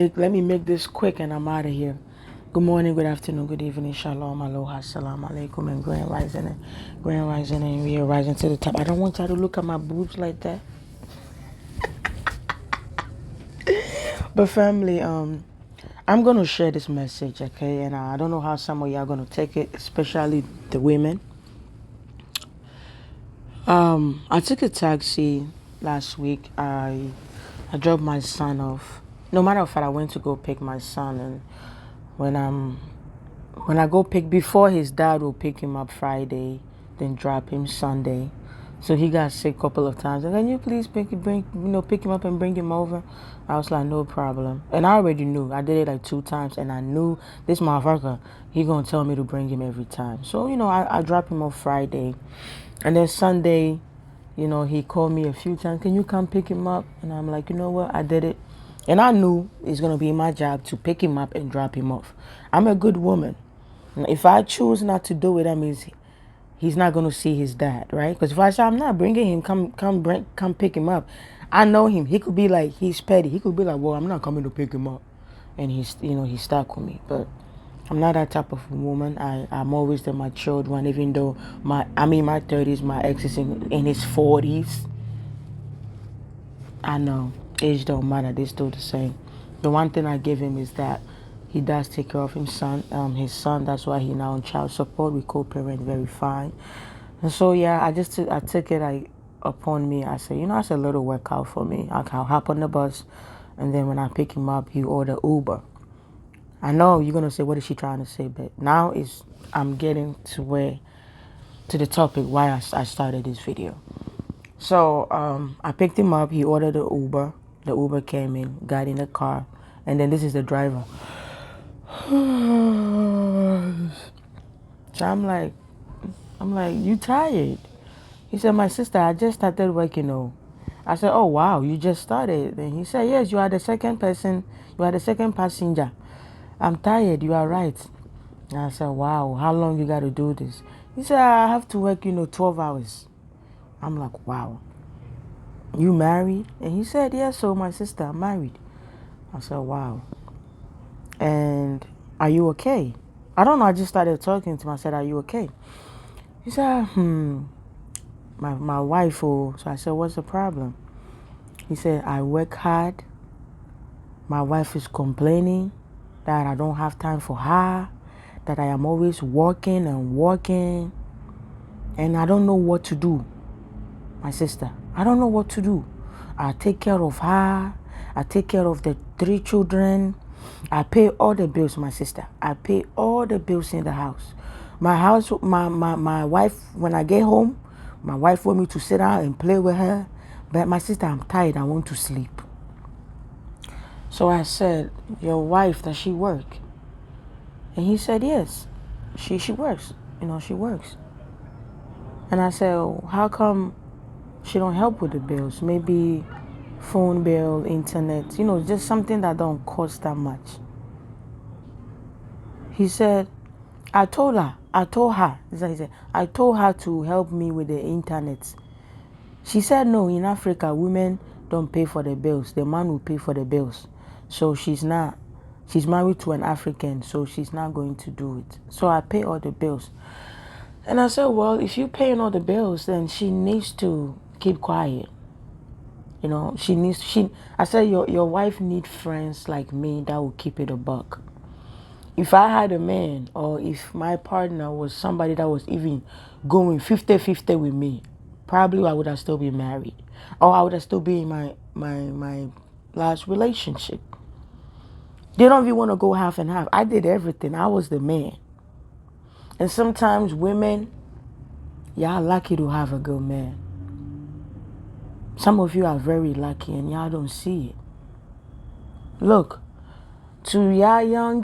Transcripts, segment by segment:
Let me make this quick and I'm out of here. Good morning, good afternoon, good evening, shalom, aloha, salam alaikum, and grand rising, and we are rising to the top. I don't want y'all to look at my boobs like that. But family, I'm gonna share this message, okay? And I don't know how some of y'all gonna take it, especially the women. I took a taxi last week. I dropped my son off. No matter of fact, I went to go pick my son, and when I'm when I go pick before his dad will pick him up Friday, then drop him Sunday. So he got sick a couple of times. And can you please pick him up and bring him over? I was like, no problem. And I already knew. I did it like 2 times, and I knew this motherfucker, he gonna tell me to bring him every time. So I dropped him off Friday, and then Sunday, he called me a few times. Can you come pick him up? And I'm like, you know what? I did it. And I knew it's going to be my job to pick him up and drop him off. I'm a good woman. If I choose not to do it, that means he's not going to see his dad, right? Because if I say I'm not bringing him, come pick him up. I know him. He could be like, he's petty. He could be like, well, I'm not coming to pick him up. And he's stuck with me. But I'm not that type of woman. I'm always the matured one, even though I'm in my 30s, my ex is in his 40s. I know. Age don't matter. They still the same. The one thing I give him is that he does take care of his son. That's why he now on child support. We co-parent very fine. And so yeah, I took it upon me. I said, it's a little workout for me. I'll hop on the bus, and then when I pick him up, he order Uber. I know you're gonna say, what is she trying to say? But now I'm getting to the topic why I started this video. So I picked him up. He ordered the Uber. The Uber came in, got in the car, and then this is the driver. So I'm like, you tired? He said, my sister, I just started working. Oh, I said, oh wow, you just started. Then he said, yes, you are the second person. You are the second passenger. I'm tired. You are right. And I said, wow, how long you got to do this? He said, I have to work, 12 hours. I'm like, wow. You married? And he said, yes, so my sister, I'm married. I said, wow. And are you okay? I don't know, I just started talking to him. I said, are you okay? He said, my wife, oh. So I said, what's the problem? He said, I work hard. My wife is complaining that I don't have time for her, that I am always working and working, and I don't know what to do. My sister, I don't know what to do. I take care of her. I take care of the 3 children. I pay all the bills, my sister. I pay all the bills in the house. My wife, when I get home, my wife want me to sit down and play with her. But my sister, I'm tired. I want to sleep. So I said, your wife, does she work? And he said, yes, she works. She works. And I said, how come she don't help with the bills? Maybe phone bill, internet, just something that don't cost that much. He said, I told her, he said, I told her to help me with the internet. She said, no, in Africa, women don't pay for the bills. The man will pay for the bills. So she's married to an African, so she's not going to do it. So I pay all the bills. And I said, well, if you're paying all the bills, then she needs to keep quiet. I said, your wife needs friends like me that will keep it a buck. If I had a man, or if my partner was somebody that was even going 50-50 with me, probably I would have still been married. Or I would have still been in my last relationship. They don't even want to go half and half. I did everything. I was the man. And sometimes women, y'all lucky to have a good man. Some of you are very lucky and y'all don't see it. Look, to y'all young,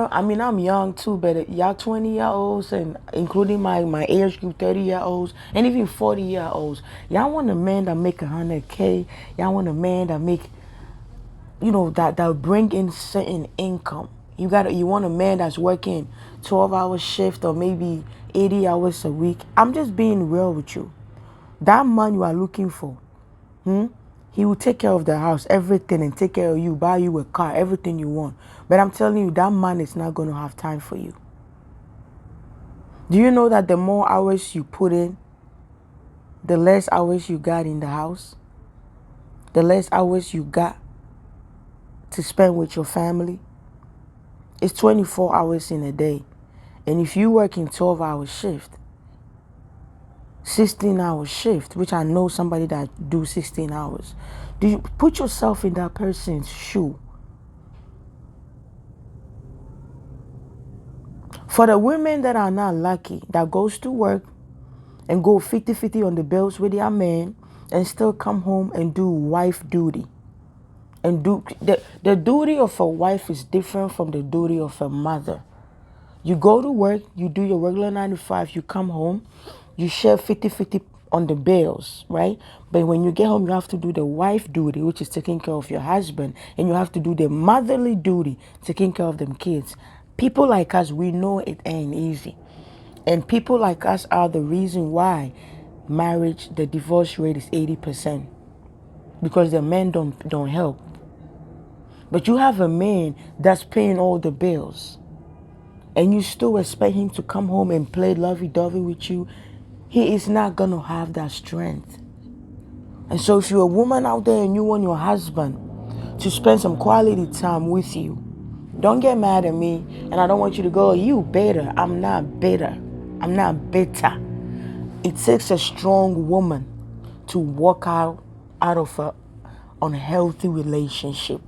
I mean, I'm young too, but y'all 20-year-olds, and including my age group, 30-year-olds, and even 40-year-olds, y'all want a man that make 100K. Y'all want a man that make, that bring in certain income. You want a man that's working 12-hour shift or maybe 80 hours a week. I'm just being real with you. That man you are looking for, He will take care of the house, everything, and take care of you, buy you a car, everything you want. But I'm telling you, that man is not going to have time for you. Do you know that the more hours you put in, the less hours you got in the house? The less hours you got to spend with your family? It's 24 hours in a day. And if you work in 12-hour shift, 16-hour shift, which I know somebody that do 16 hours, do you put yourself in that person's shoe? For the women that are not lucky, that goes to work and go 50-50 on the bills with their man and still come home and do wife duty. And do the duty of a wife is different from the duty of a mother. You go to work, you do your regular 9 to 5, you come home, you share 50-50 on the bills, right? But when you get home, you have to do the wife duty, which is taking care of your husband, and you have to do the motherly duty, taking care of them kids. People like us, we know it ain't easy. And people like us are the reason why marriage, the divorce rate is 80%. Because the men don't help. But you have a man that's paying all the bills, and you still expect him to come home and play lovey-dovey with you. He is not going to have that strength. And so if you're a woman out there and you want your husband to spend some quality time with you, don't get mad at me. And I don't want you to go, you bitter. I'm not bitter. I'm not bitter. It takes a strong woman to walk out of a unhealthy relationship.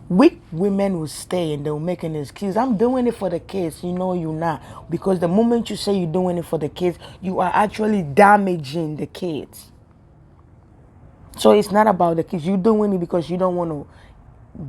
Weak women will stay and they'll make an excuse. I'm doing it for the kids. You know you're not. Because the moment you say you're doing it for the kids, you are actually damaging the kids. So it's not about the kids. You're doing it because you don't want to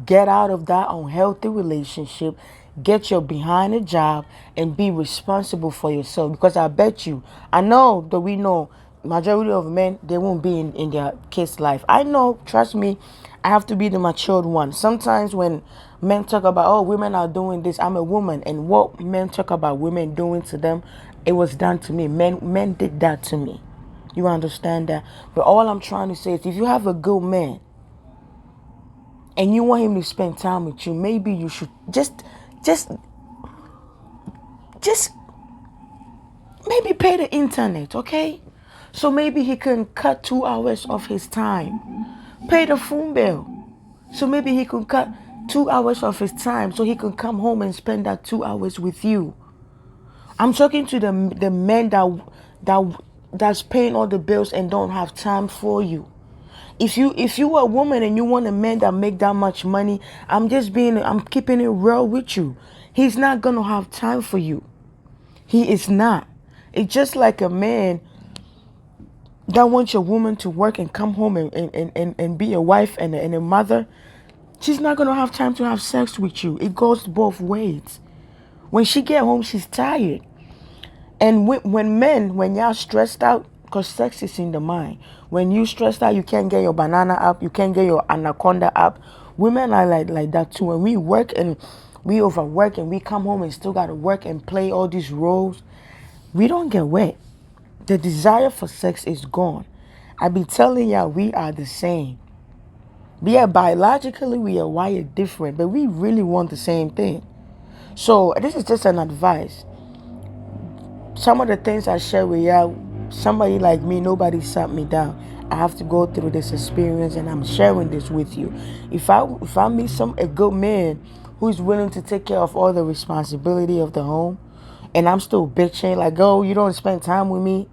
get out of that unhealthy relationship, get your behind a job, and be responsible for yourself. Because I bet you, I know that we know majority of men, they won't be in their kids' life. I know, trust me, I have to be the matured one. Sometimes when men talk about, oh, women are doing this, I'm a woman, and what men talk about women doing to them, it was done to me. Men did that to me. You understand that? But all I'm trying to say is, if you have a good man and you want him to spend time with you, maybe you should just maybe pay the internet, okay? So maybe he can cut 2 hours of his time. Pay the phone bill. So maybe he can cut 2 hours of his time so he can come home and spend that 2 hours with you. I'm talking to the men that's paying all the bills and don't have time for you. If you are a woman and you want a man that make that much money, I'm keeping it real with you. He's not gonna have time for you. He is not. It's just like a man that wants your woman to work and come home and be a wife and a mother. She's not gonna have time to have sex with you. It goes both ways. When she get home, she's tired. And when y'all stressed out, because sex is in the mind. When you stressed out, you can't get your banana up, you can't get your anaconda up. Women are like that too. When we work and we overwork and we come home and still gotta work and play all these roles, we don't get wet. The desire for sex is gone. I be telling y'all, we are the same. Yeah, biologically we are wired different, but we really want the same thing. So this is just an advice. Some of the things I share with y'all, somebody like me, nobody sat me down. I have to go through this experience and I'm sharing this with you. If I meet a good man who is willing to take care of all the responsibility of the home, and I'm still bitching like, oh, you don't spend time with me,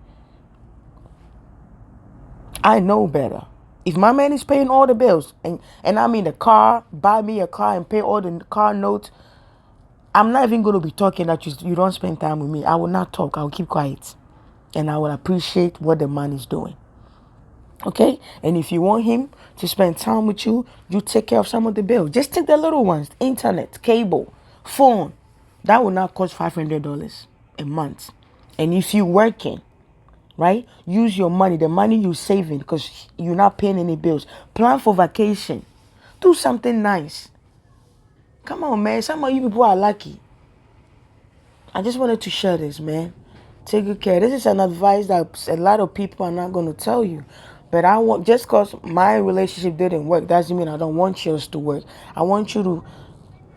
I know better. If my man is paying all the bills and I mean the car, buy me a car and pay all the car notes, I'm not even going to be talking that you don't spend time with me. I will not talk. I will keep quiet. And I will appreciate what the man is doing. Okay? And if you want him to spend time with you, you take care of some of the bills. Just take the little ones. Internet, cable, phone. That will not cost $500 a month. And if you're working, right? Use your money, the money you're saving, because you're not paying any bills. Plan for vacation. Do something nice. Come on, man. Some of you people are lucky. I just wanted to share this, man. Take good care. This is an advice that a lot of people are not going to tell you. But I want, just because my relationship didn't work doesn't mean I don't want yours to work. I want you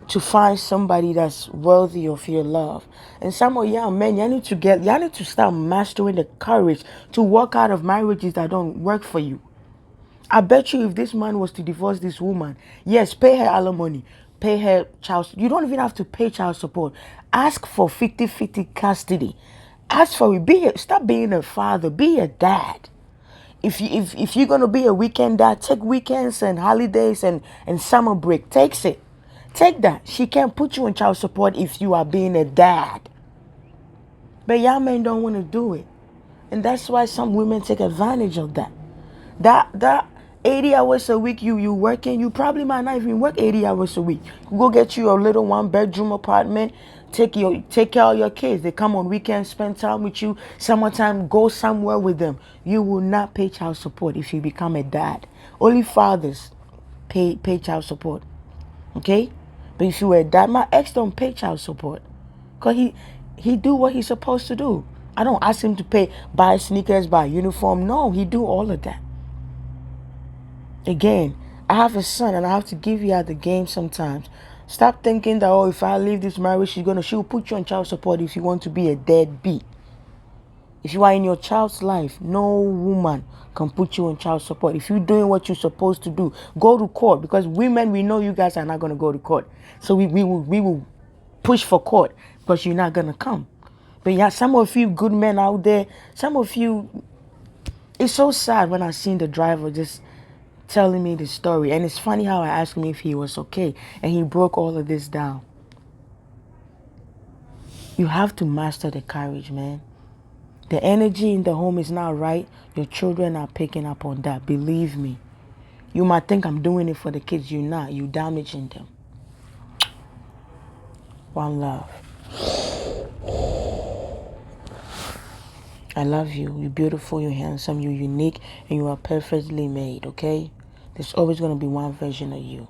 to find somebody that's worthy of your love. And some of y'all men, y'all need to start mastering the courage to walk out of marriages that don't work for you. I bet you if this man was to divorce this woman, yes, pay her alimony, pay her child. You don't even have to pay child support. Ask for 50-50 custody. Ask for it. Stop being a father. Be a dad. If you're gonna be a weekend dad, take weekends and holidays and summer break. Takes it. Take that. She can't put you in child support if you are being a dad. But y'all men don't want to do it. And that's why some women take advantage of that. That 80 hours a week you working, you probably might not even work 80 hours a week. You go get you a little 1-bedroom apartment, take care of your kids. They come on weekends, spend time with you. Summertime, go somewhere with them. You will not pay child support if you become a dad. Only fathers pay child support. Okay? But if you were a dad, my ex don't pay child support. Cause he do what he's supposed to do. I don't ask him to buy sneakers, buy uniform. No, he do all of that. Again, I have a son and I have to give you out the game sometimes. Stop thinking that, oh, if I leave this marriage, she'll put you on child support if you want to be a deadbeat. If you are in your child's life, no woman can put you on child support. If you're doing what you're supposed to do, go to court. Because women, we know you guys are not going to go to court. So we will push for court because you're not going to come. But yeah, some of you good men out there, some of you, it's so sad when I seen the driver just telling me the story. And it's funny how I asked him if he was okay. And he broke all of this down. You have to master the courage, man. The energy in the home is not right. Your children are picking up on that. Believe me. You might think I'm doing it for the kids. You're not. You're damaging them. One love. I love you. You're beautiful. You're handsome. You're unique. And you are perfectly made, okay? There's always going to be one version of you.